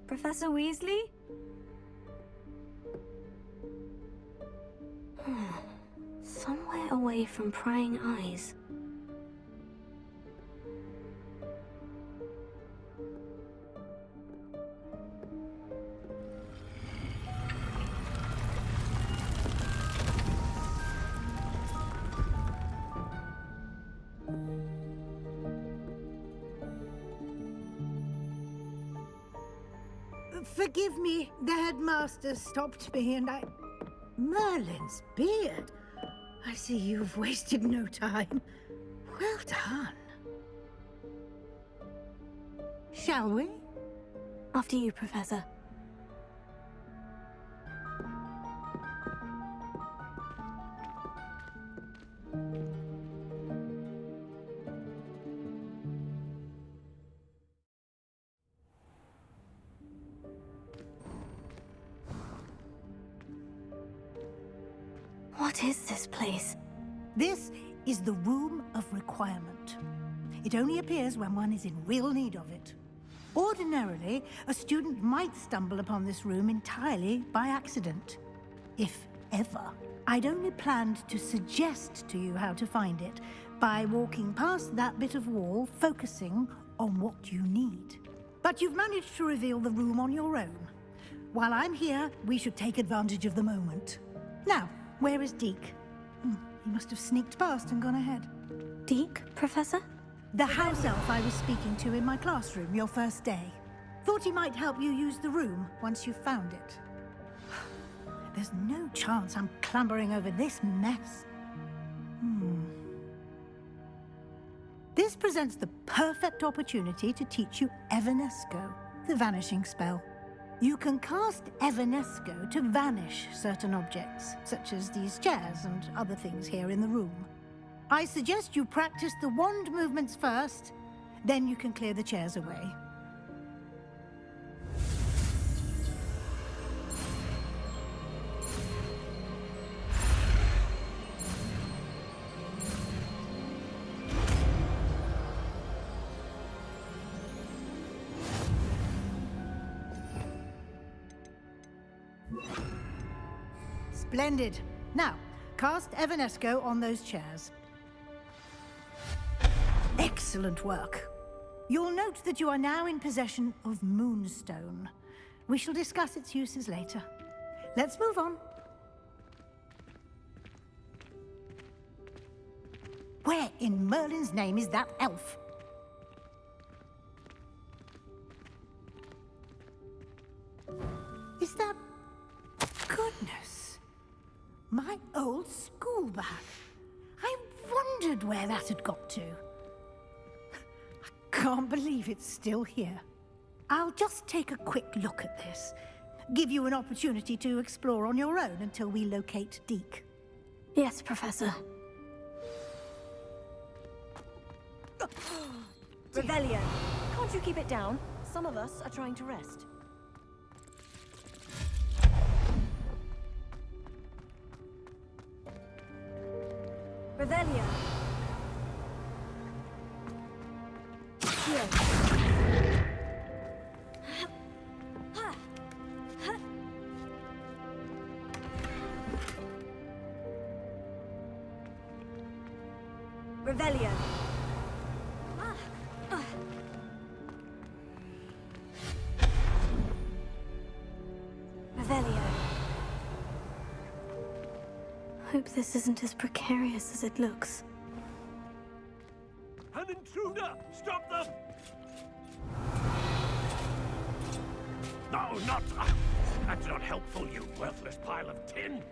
Professor Weasley? Somewhere away from prying eyes. Forgive me, the headmaster stopped me and I... Merlin's beard. I see you've wasted no time. Well done. Shall we? After you, Professor. What is this place? This is the Room of Requirement. It only appears when one is in real need of it. Ordinarily, a student might stumble upon this room entirely by accident. If ever. I'd only planned to suggest to you how to find it by walking past that bit of wall, focusing on what you need. But you've managed to reveal the room on your own. While I'm here, we should take advantage of the moment. Now, where is Deke? He must have sneaked past and gone ahead. Deke, Professor? The house elf I was speaking to in my classroom your first day. Thought he might help you use the room once you've found it. There's no chance I'm clambering over this mess. This presents the perfect opportunity to teach you Evanesco, the vanishing spell. You can cast Evanesco to vanish certain objects, such as these chairs and other things here in the room. I suggest you practice the wand movements first, then you can clear the chairs away. Splendid. Now, cast Evanesco on those chairs. Excellent work. You'll note that you are now in possession of Moonstone. We shall discuss its uses later. Let's move on. Where in Merlin's name is that elf? Is that... Goodness. My old school bag. I wondered where that had got to. I can't believe it's still here. I'll just take a quick look at this. Give you an opportunity to explore on your own until we locate Deke. Yes, Professor. Revelio, can't you keep it down? Some of us are trying to rest. Revelio. Here. Revelio. Revelio. Hope this isn't as precarious as it looks. An intruder! Stop them! No, not... that's not helpful, you worthless pile of tin!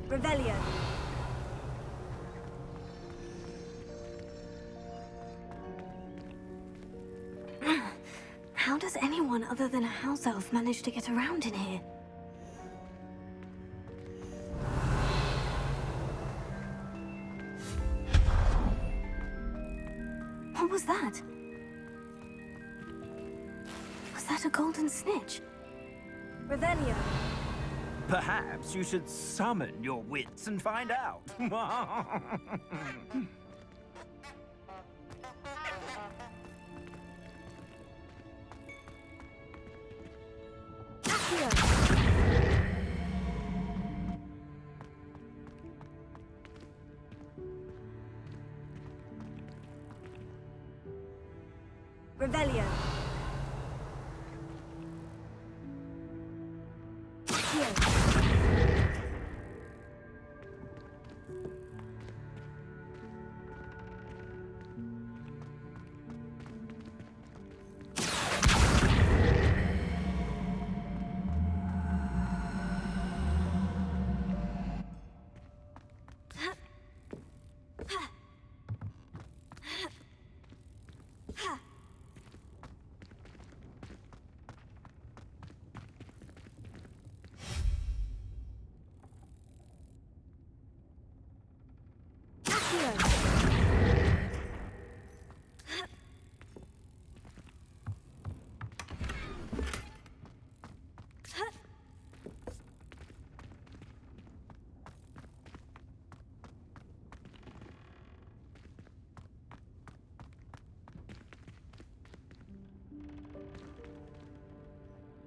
Revelio. How does anyone other than a house elf manage to get around in here? What was that? Was that a golden snitch? Revelio. Perhaps you should summon your wits and find out. Revelio.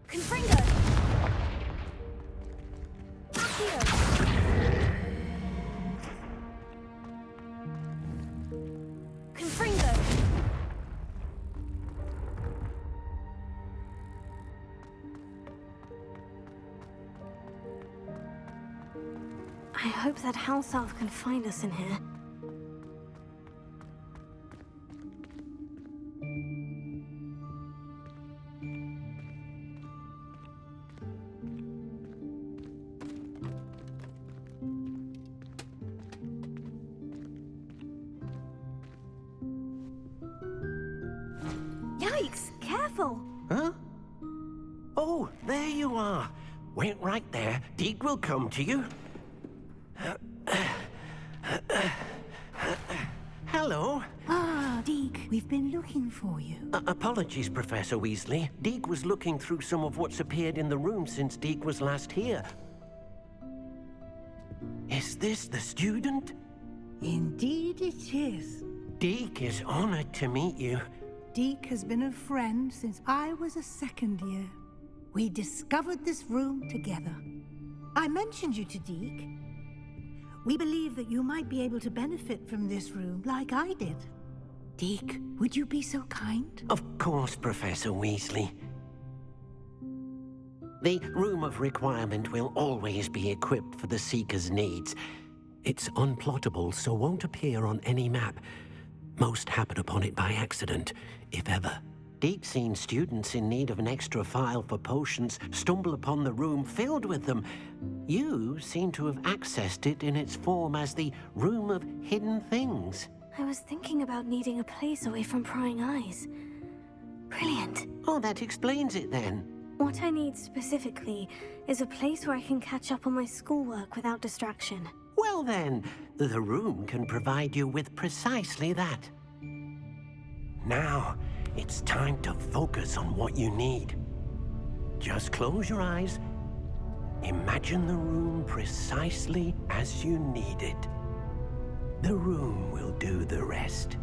Confringo! Accio! Confringo! I hope that house elf can find us in here. Yikes! Careful! Huh? Oh, there you are. Wait right there. Deek will come to you. Hello. Ah, Deke, we've been looking for you. Apologies, Professor Weasley. Deek was looking through some of what's appeared in the room since Deek was last here. Is this the student? Indeed it is. Deek is honored to meet you. Deke has been a friend since I was a second year. We discovered this room together. I mentioned you to Deke. We believe that you might be able to benefit from this room like I did. Deke, would you be so kind? Of course, Professor Weasley. The Room of Requirement will always be equipped for the Seeker's needs. It's unplottable, so won't appear on any map. Most happen upon it by accident, if ever. Deke's seen students in need of an extra file for potions stumble upon the room filled with them. You seem to have accessed it in its form as the Room of Hidden Things. I was thinking about needing a place away from prying eyes. Brilliant. Oh, that explains it then. What I need specifically is a place where I can catch up on my schoolwork without distraction. Well then, the room can provide you with precisely that. Now, it's time to focus on what you need. Just close your eyes. Imagine the room precisely as you need it. The room will do the rest.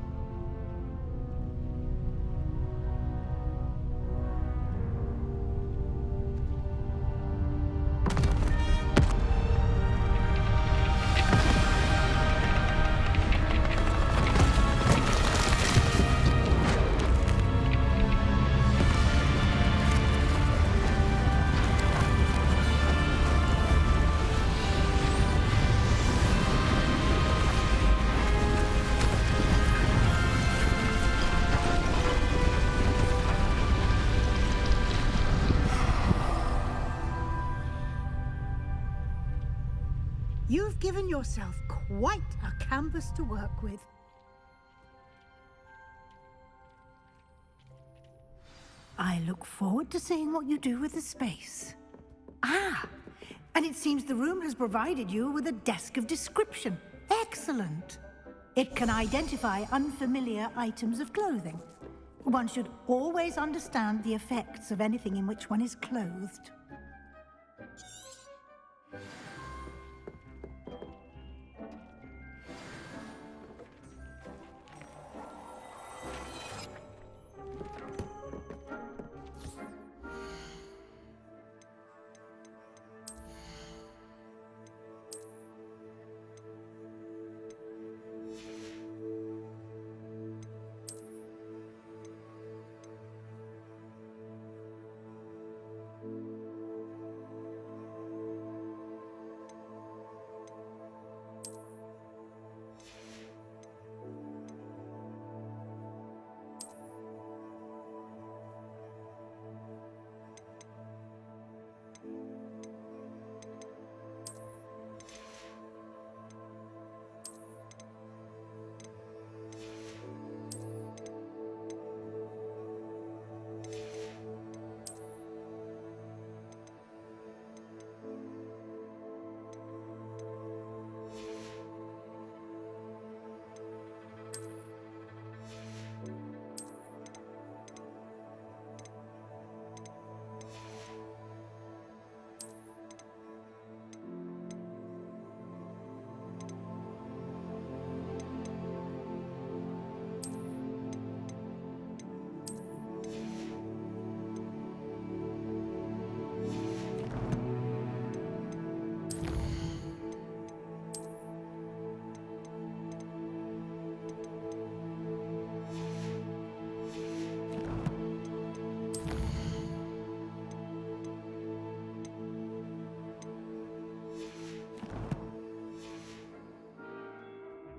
You've given yourself quite a canvas to work with. I look forward to seeing what you do with the space. Ah, and it seems the room has provided you with a desk of description. Excellent. It can identify unfamiliar items of clothing. One should always understand the effects of anything in which one is clothed.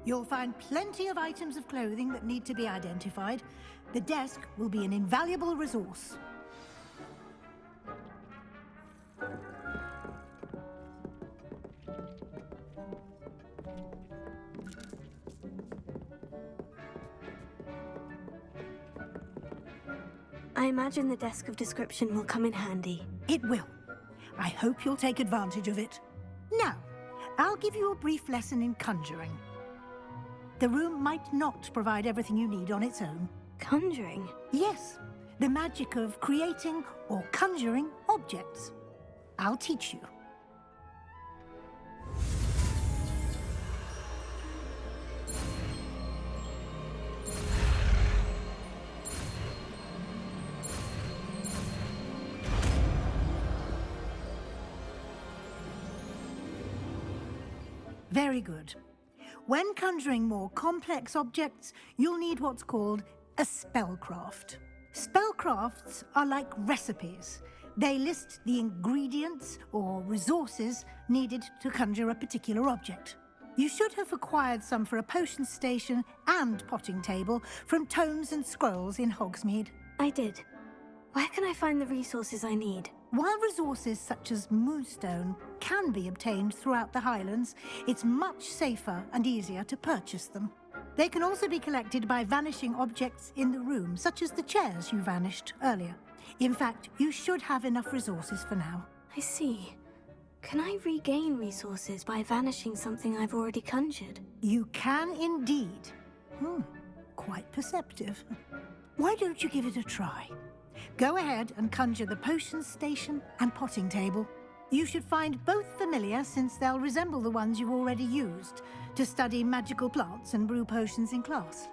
You'll find plenty of items of clothing that need to be identified. The desk will be an invaluable resource. I imagine the desk of description will come in handy. It will. I hope you'll take advantage of it. Now, I'll give you a brief lesson in conjuring. The room might not provide everything you need on its own. Conjuring? Yes, the magic of creating or conjuring objects. I'll teach you. Very good. When conjuring more complex objects, you'll need what's called a spellcraft. Spellcrafts are like recipes. They list the ingredients or resources needed to conjure a particular object. You should have acquired some for a potion station and potting table from tomes and scrolls in Hogsmeade. I did. Where can I find the resources I need? While resources such as moonstone can be obtained throughout the Highlands, it's much safer and easier to purchase them. They can also be collected by vanishing objects in the room, such as the chairs you vanished earlier. In fact, you should have enough resources for now. I see. Can I regain resources by vanishing something I've already conjured? You can indeed. Quite perceptive. Why don't you give it a try? Go ahead and conjure the potion station and potting table. You should find both familiar, since they'll resemble the ones you've already used to study magical plants and brew potions in class.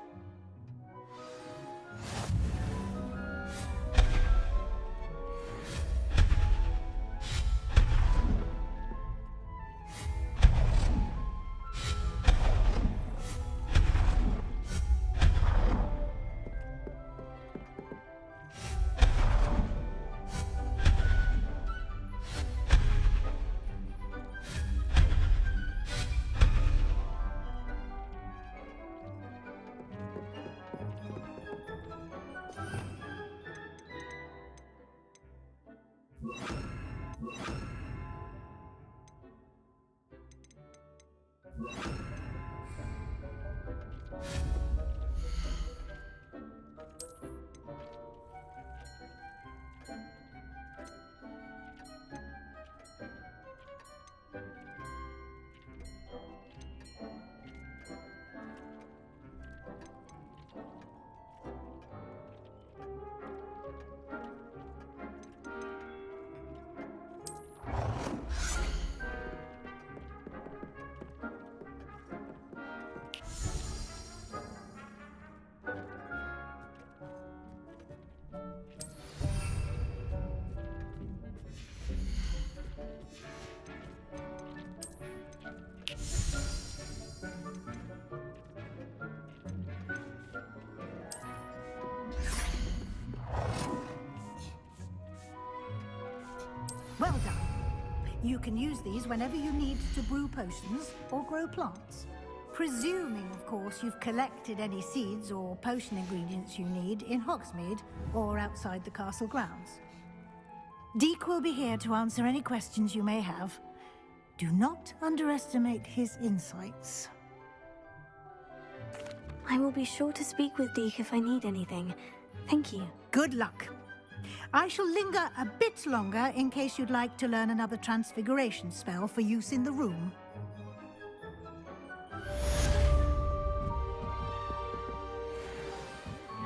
Well done. You can use these whenever you need to brew potions or grow plants. Presuming, of course, you've collected any seeds or potion ingredients you need in Hogsmeade or outside the castle grounds. Deek will be here to answer any questions you may have. Do not underestimate his insights. I will be sure to speak with Deek if I need anything. Thank you. Good luck. I shall linger a bit longer in case you'd like to learn another transfiguration spell for use in the room.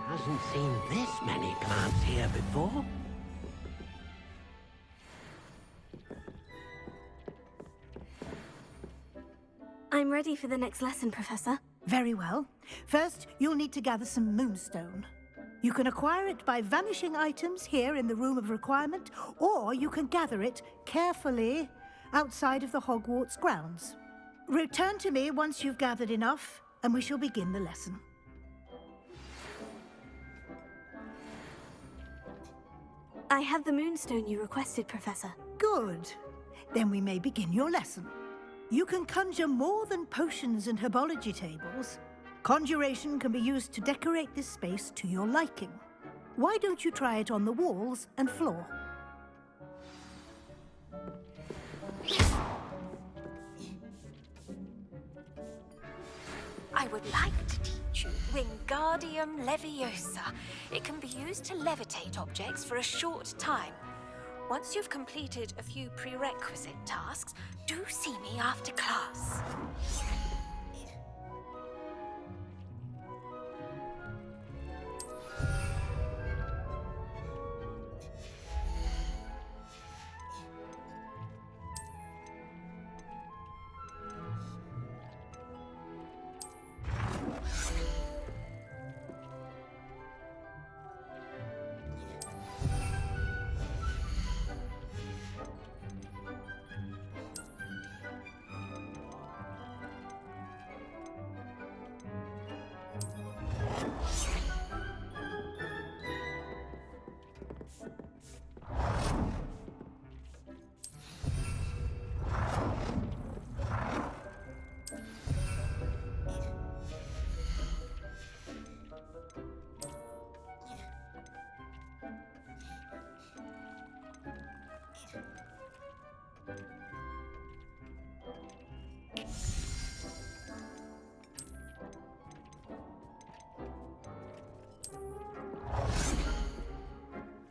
Hasn't seen this many plants here before. I'm ready for the next lesson, Professor. Very well. First, you'll need to gather some moonstone. You can acquire it by vanishing items here in the Room of Requirement, or you can gather it carefully outside of the Hogwarts grounds. Return to me once you've gathered enough, and we shall begin the lesson. I have the moonstone you requested, Professor. Good. Then we may begin your lesson. You can conjure more than potions and herbology tables. Conjuration can be used to decorate this space to your liking. Why don't you try it on the walls and floor? I would like to teach you Wingardium Leviosa. It can be used to levitate objects for a short time. Once you've completed a few prerequisite tasks, do see me after class.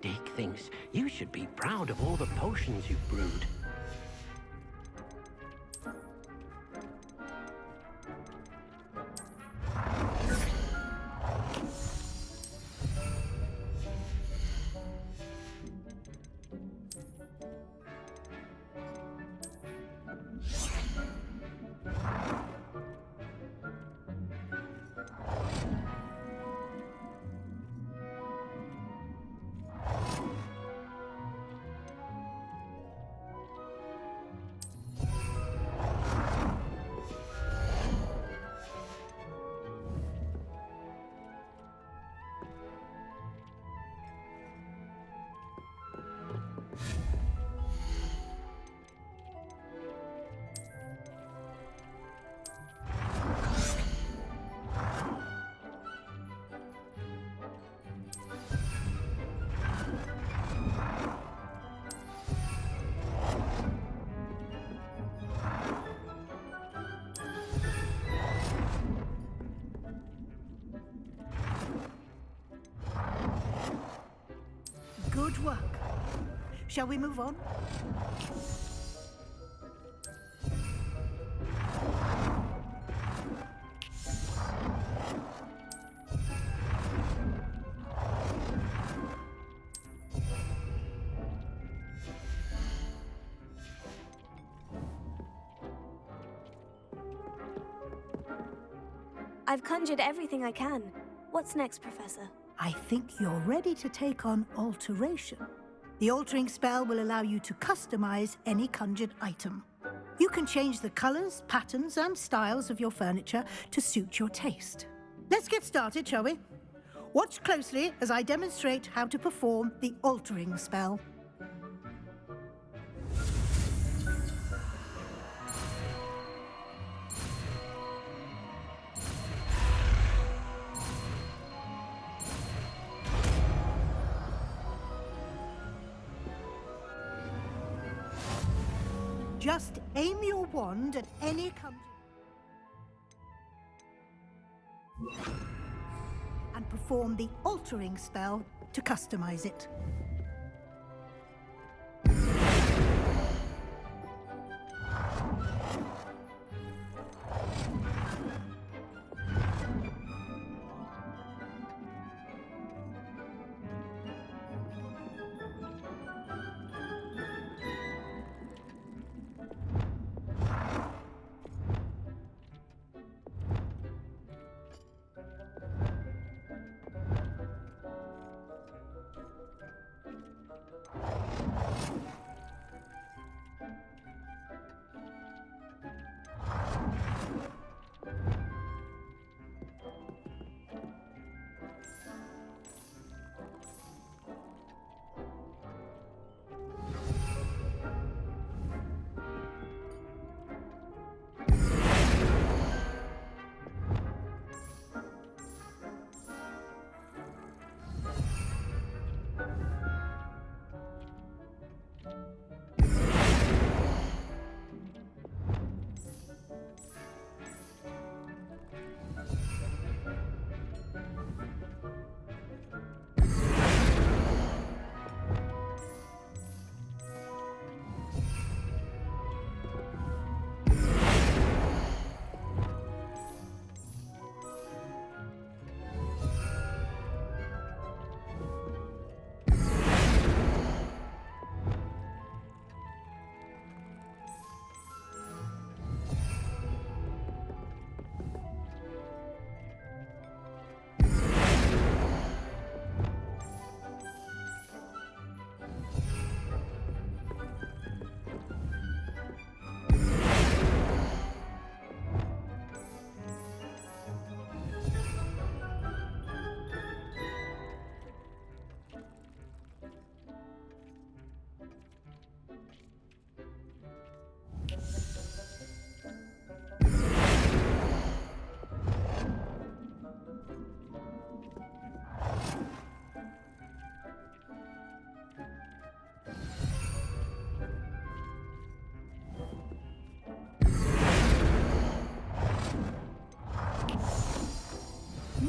Dick thinks you should be proud of all the potions you've brewed. Good work. Shall we move on? I've conjured everything I can. What's next, Professor? I think you're ready to take on alteration. The altering spell will allow you to customize any conjured item. You can change the colors, patterns, and styles of your furniture to suit your taste. Let's get started, shall we? Watch closely as I demonstrate how to perform the altering spell. Just aim your wand at any and perform the altering spell to customize it.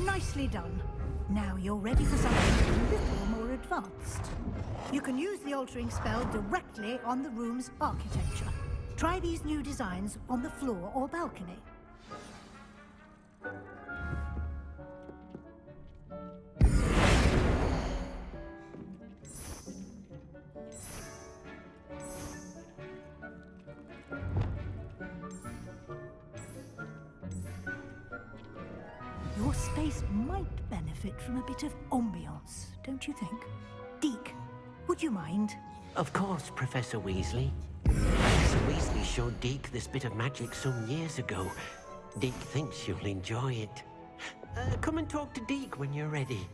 Nicely done. Now you're ready for something a little more advanced. You can use the altering spell directly on the room's architecture. Try these new designs on the floor or balcony. Your space might benefit from a bit of ambiance, don't you think? Deke, would you mind? Of course, Professor Weasley. Professor Weasley showed Deke this bit of magic some years ago. Deke thinks you'll enjoy it. Come and talk to Deke when you're ready.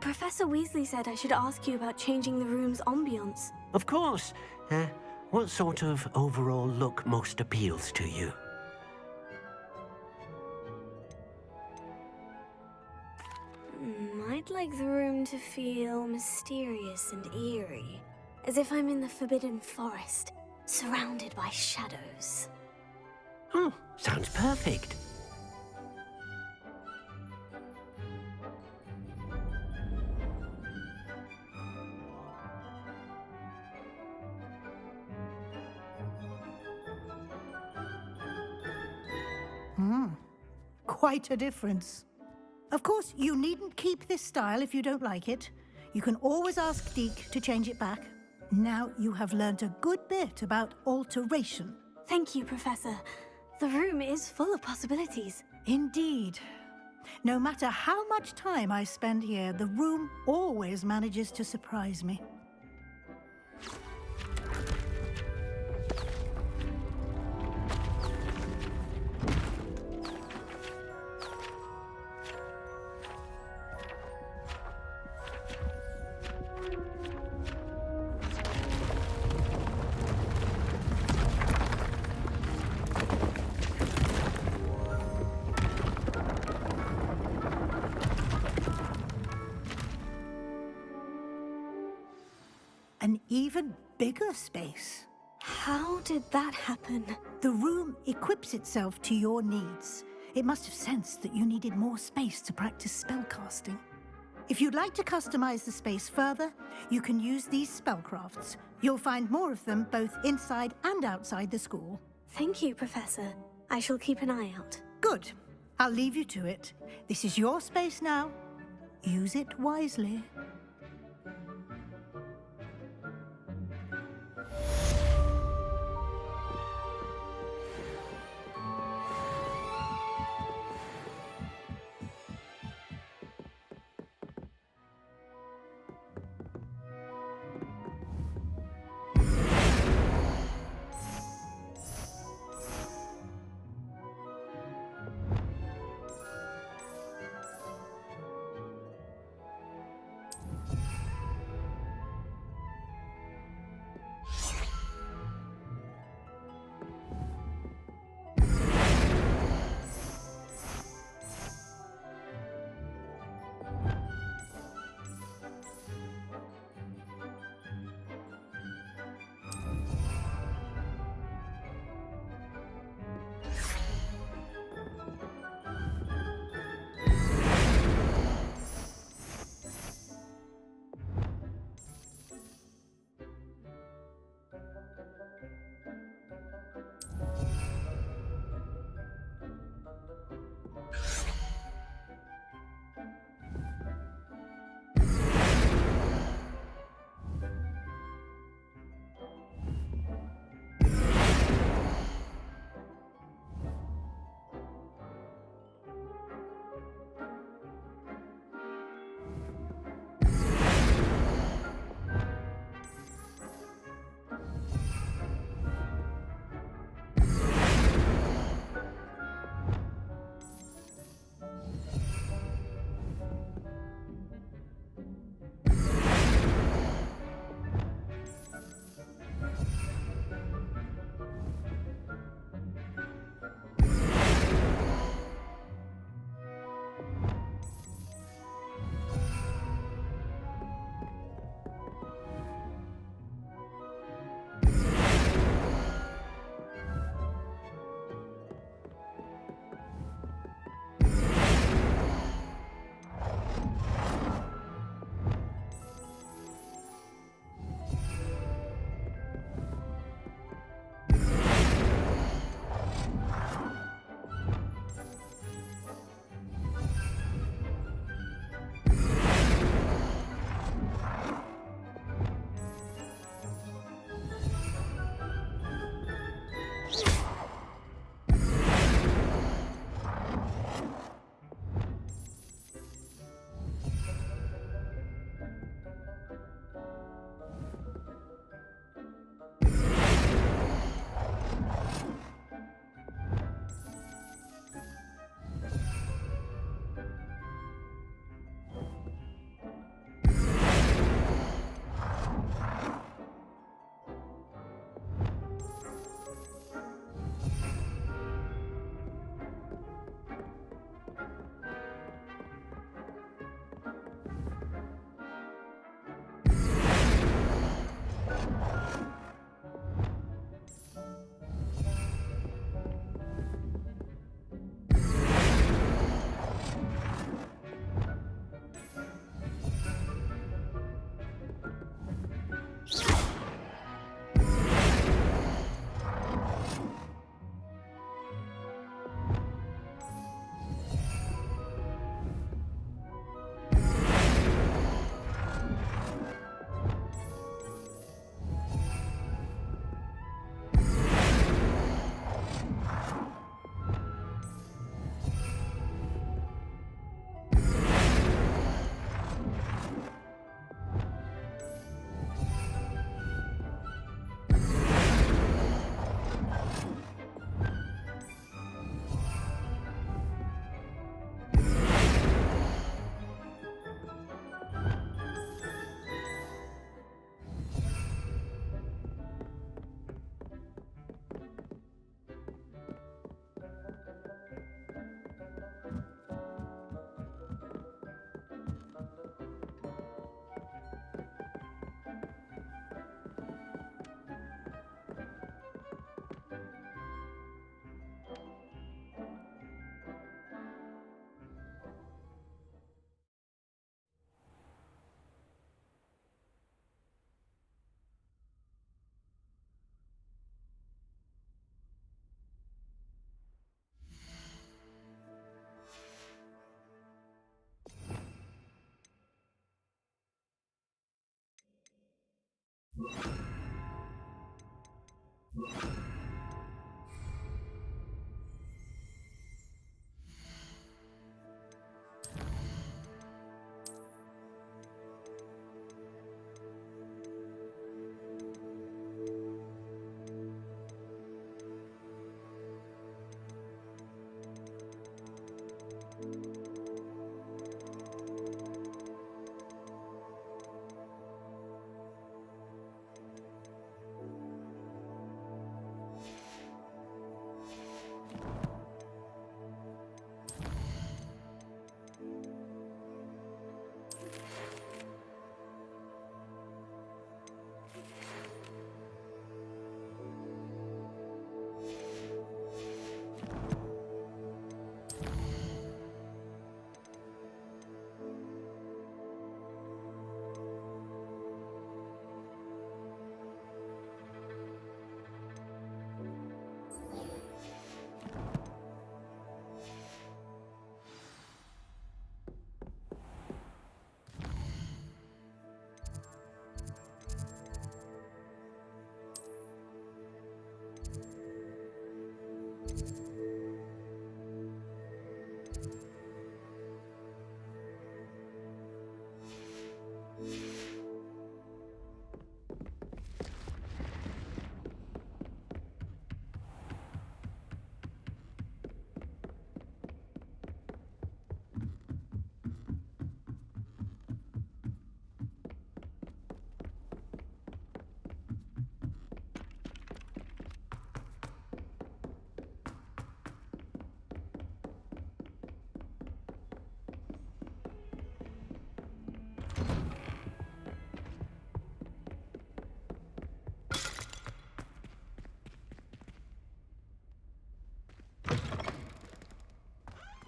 Professor Weasley said I should ask you about changing the room's ambience. Of course. What sort of overall look most appeals to you? I'd like the room to feel mysterious and eerie, as if I'm in the Forbidden Forest, surrounded by shadows. Oh, sounds perfect. Quite a difference. Of course, you needn't keep this style if you don't like it. You can always ask Deke to change it back. Now you have learnt a good bit about alteration. Thank you, Professor. The room is full of possibilities. Indeed. No matter how much time I spend here, the room always manages to surprise me. An even bigger space. How did that happen? The room equips itself to your needs. It must have sensed that you needed more space to practice spellcasting. If you'd like to customize the space further, you can use these spellcrafts. You'll find more of them both inside and outside the school. Thank you, Professor. I shall keep an eye out. Good. I'll leave you to it. This is your space now. Use it wisely.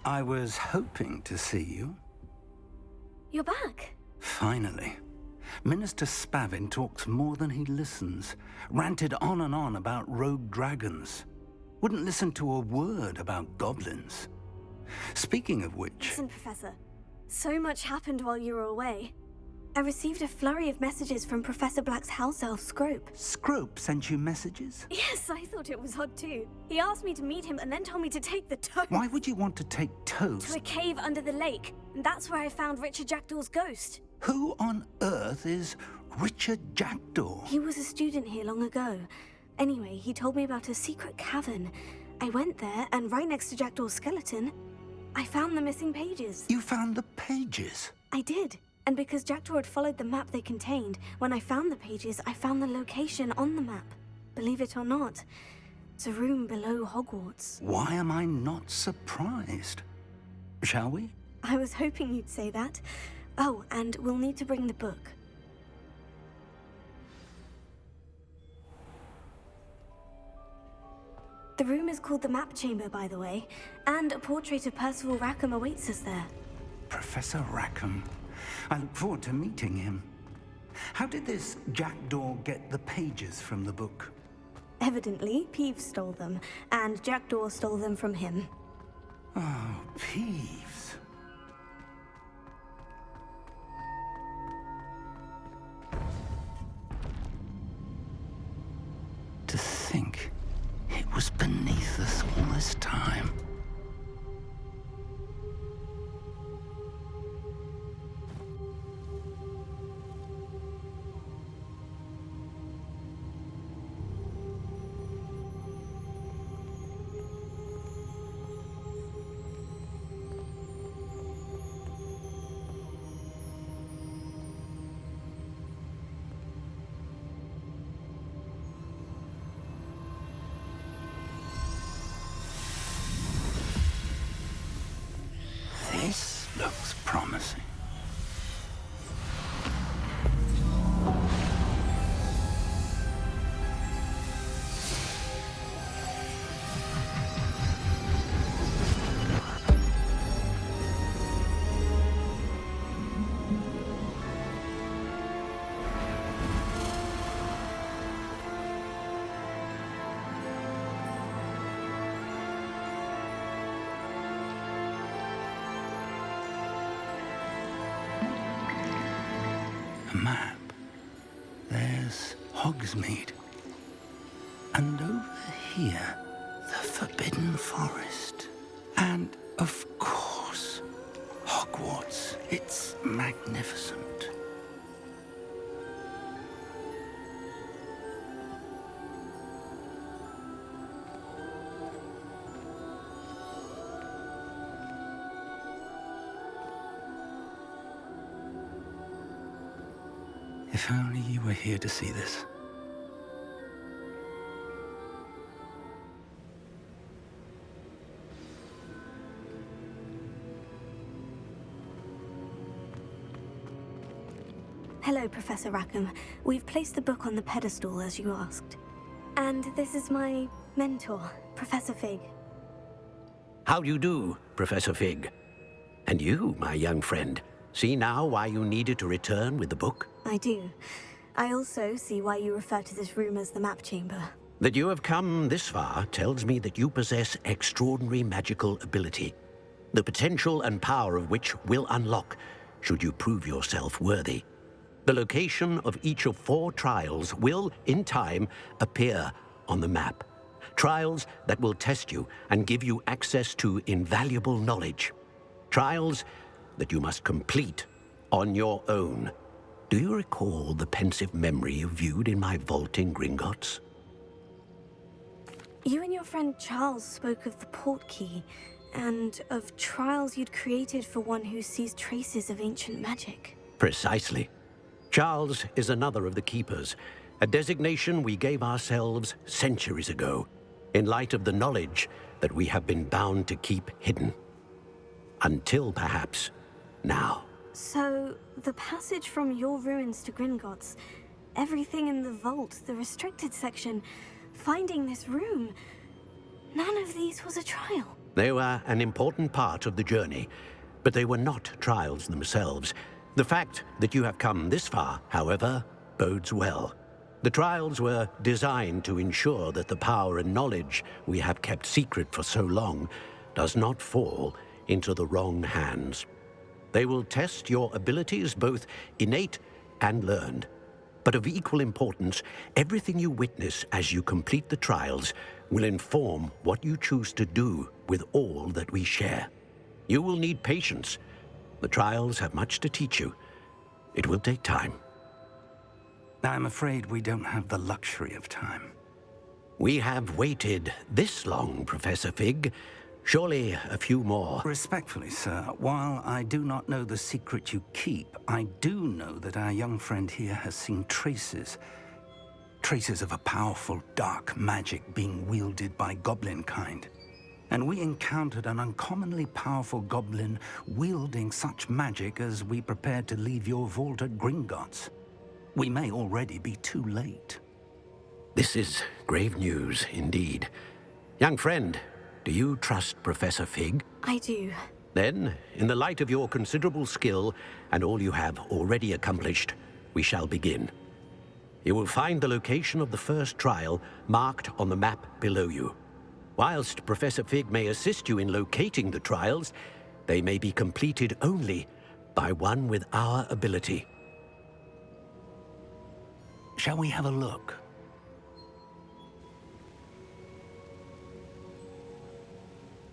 I was hoping to see you. You're back. Finally. Minister Spavin talks more than he listens. Ranted on and on about rogue dragons. Wouldn't listen to a word about goblins. Speaking of which... Listen, Professor. So much happened while you were away. I received a flurry of messages from Professor Black's house elf, Scrope. Scrope sent you messages? Yes, I thought it was odd too. He asked me to meet him and then told me to take the toast. Why would you want to take toast? To a cave under the lake. And that's where I found Richard Jackdaw's ghost. Who on earth is Richard Jackdaw? He was a student here long ago. Anyway, he told me about a secret cavern. I went there, and right next to Jackdaw's skeleton, I found the missing pages. You found the pages? I did. And because Jackdaw had followed the map they contained, when I found the pages, I found the location on the map. Believe it or not, it's a room below Hogwarts. Why am I not surprised? Shall we? I was hoping you'd say that. Oh, and we'll need to bring the book. The room is called the Map Chamber, by the way, and a portrait of Percival Rackham awaits us there. Professor Rackham. I look forward to meeting him. How did this Jackdaw get the pages from the book? Evidently, Peeves stole them, and Jackdaw stole them from him. Oh, Peeves. To think it was beneath us all this time. This looks promising. A map. There's Hogsmeade. And over here, the Forbidden Forest. And, of course, Hogwarts. It's magnificent. If only you were here to see this. Hello, Professor Rackham. We've placed the book on the pedestal, as you asked. And this is my mentor, Professor Fig. How do you do, Professor Fig? And you, my young friend, see now why you needed to return with the book? I do. I also see why you refer to this room as the Map Chamber. That you have come this far tells me that you possess extraordinary magical ability, the potential and power of which will unlock should you prove yourself worthy. The location of each of 4 trials will, in time, appear on the map. Trials that will test you and give you access to invaluable knowledge. Trials that you must complete on your own. Do you recall the pensive memory you viewed in my vault in Gringotts? You and your friend Charles spoke of the portkey, and of trials you'd created for one who sees traces of ancient magic. Precisely. Charles is another of the Keepers, a designation we gave ourselves centuries ago, in light of the knowledge that we have been bound to keep hidden. Until, perhaps, now. So, the passage from your ruins to Gringotts, everything in the vault, the restricted section, finding this room, none of these was a trial. They were an important part of the journey, but they were not trials themselves. The fact that you have come this far, however, bodes well. The trials were designed to ensure that the power and knowledge we have kept secret for so long does not fall into the wrong hands. They will test your abilities, both innate and learned. But of equal importance, everything you witness as you complete the trials will inform what you choose to do with all that we share. You will need patience. The trials have much to teach you. It will take time. I'm afraid we don't have the luxury of time. We have waited this long, Professor Fig. Surely a few more. Respectfully, sir, while I do not know the secret you keep, I do know that our young friend here has seen traces of a powerful dark magic being wielded by goblin kind. And we encountered an uncommonly powerful goblin wielding such magic as we prepared to leave your vault at Gringotts. We may already be too late. This is grave news indeed. Young friend, do you trust Professor Fig? I do. Then, in the light of your considerable skill and all you have already accomplished, we shall begin. You will find the location of the first trial marked on the map below you. Whilst Professor Fig may assist you in locating the trials, they may be completed only by one with our ability. Shall we have a look?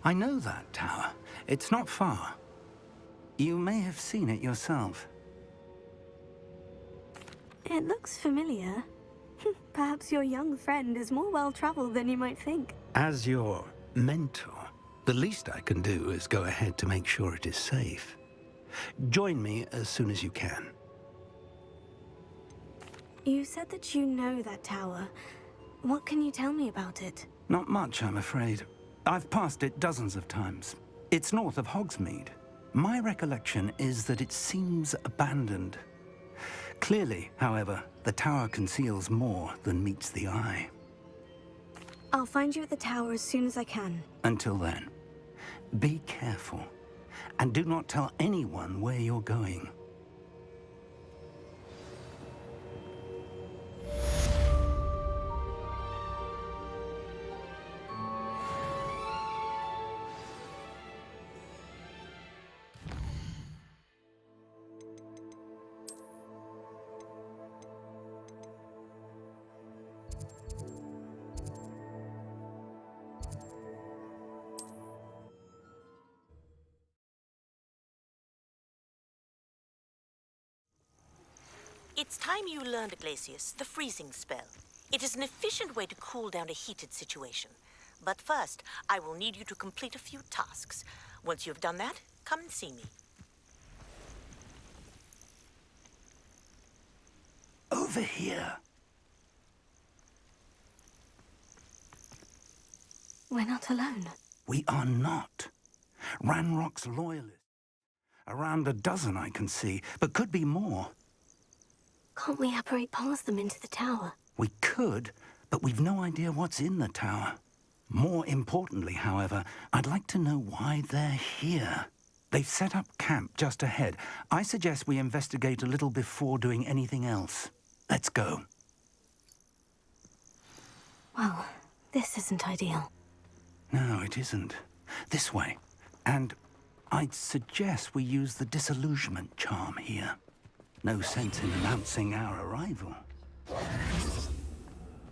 I know that tower. It's not far. You may have seen it yourself. It looks familiar. Perhaps your young friend is more well-traveled than you might think. As your mentor, the least I can do is go ahead to make sure it is safe. Join me as soon as you can. You said that you know that tower. What can you tell me about it? Not much, I'm afraid. I've passed it dozens of times. It's north of Hogsmeade. My recollection is that it seems abandoned. Clearly, however, the tower conceals more than meets the eye. I'll find you at the tower as soon as I can. Until then, be careful, and do not tell anyone where you're going. It's time you learned, Glacius, the freezing spell. It is an efficient way to cool down a heated situation. But first, I will need you to complete a few tasks. Once you've done that, come and see me. Over here. We're not alone. We are not. Ranrock's loyalists. Around a dozen I can see, but could be more. Can't we apparate past them into the tower? We could, but we've no idea what's in the tower. More importantly, however, I'd like to know why they're here. They've set up camp just ahead. I suggest we investigate a little before doing anything else. Let's go. Well, this isn't ideal. No, it isn't. This way. And I'd suggest we use the disillusionment charm here. No sense in announcing our arrival.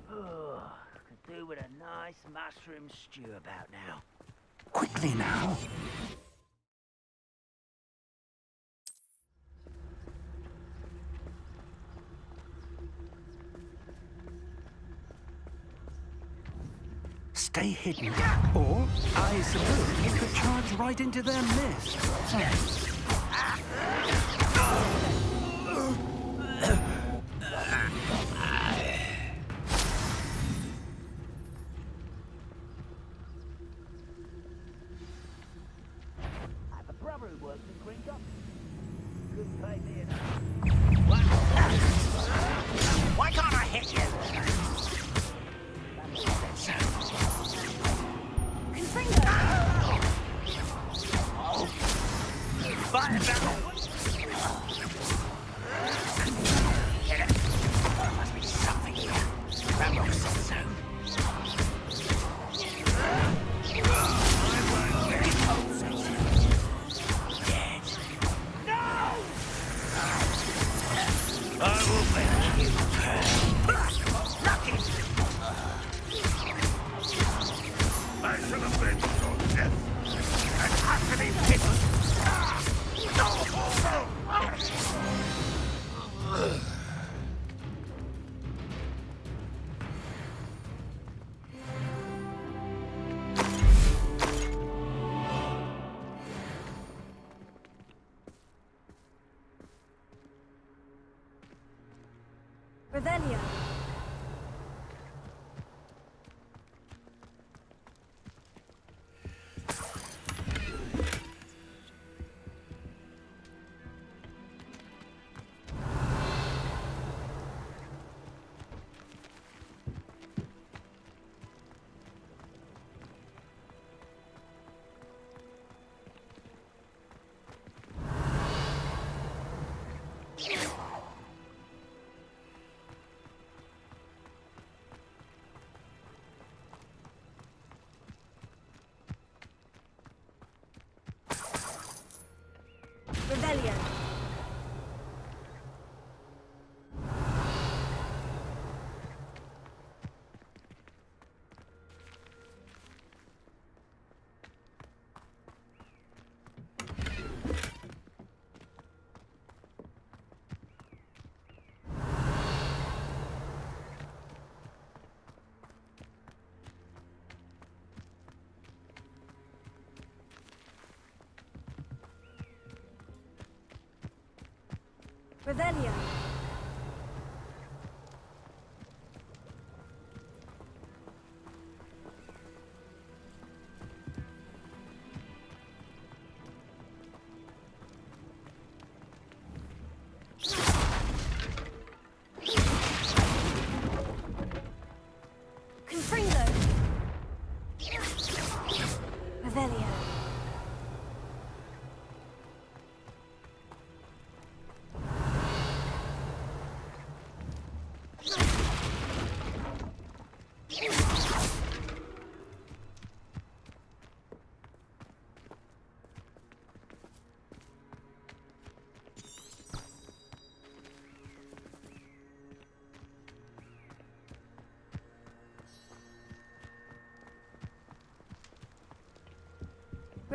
Oh, could do with a nice mushroom stew about now. Quickly now. Stay hidden. Or, I suppose, you could charge right into their midst. Why can't I hit you? Fire battle! There must be something here. Ramrock said so. I will make you pay. Lucky! I shall avenge your death and utterly pity. Revelio. Rebellion. Revelio. Confringo. Revelio.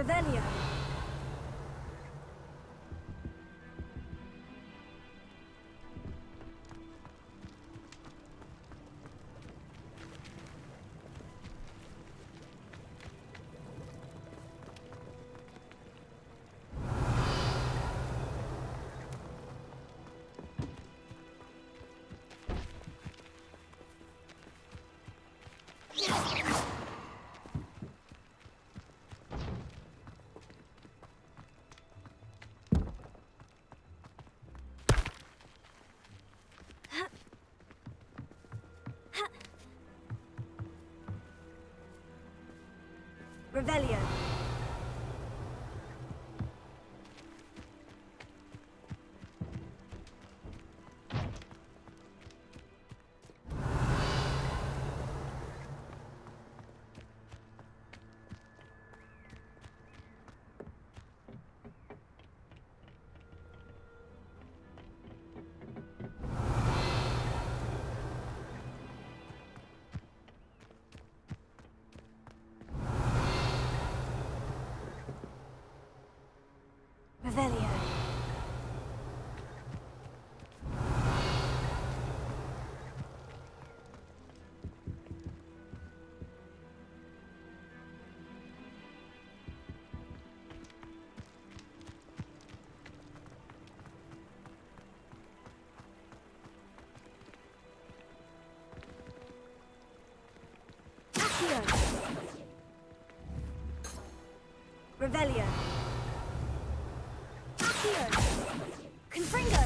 Revelio. Revelio. Revelio. Accio. Revelio. Accio. Confringo.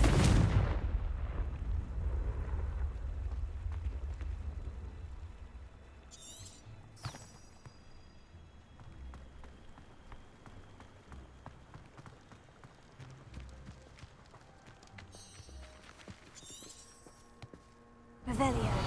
Revelio.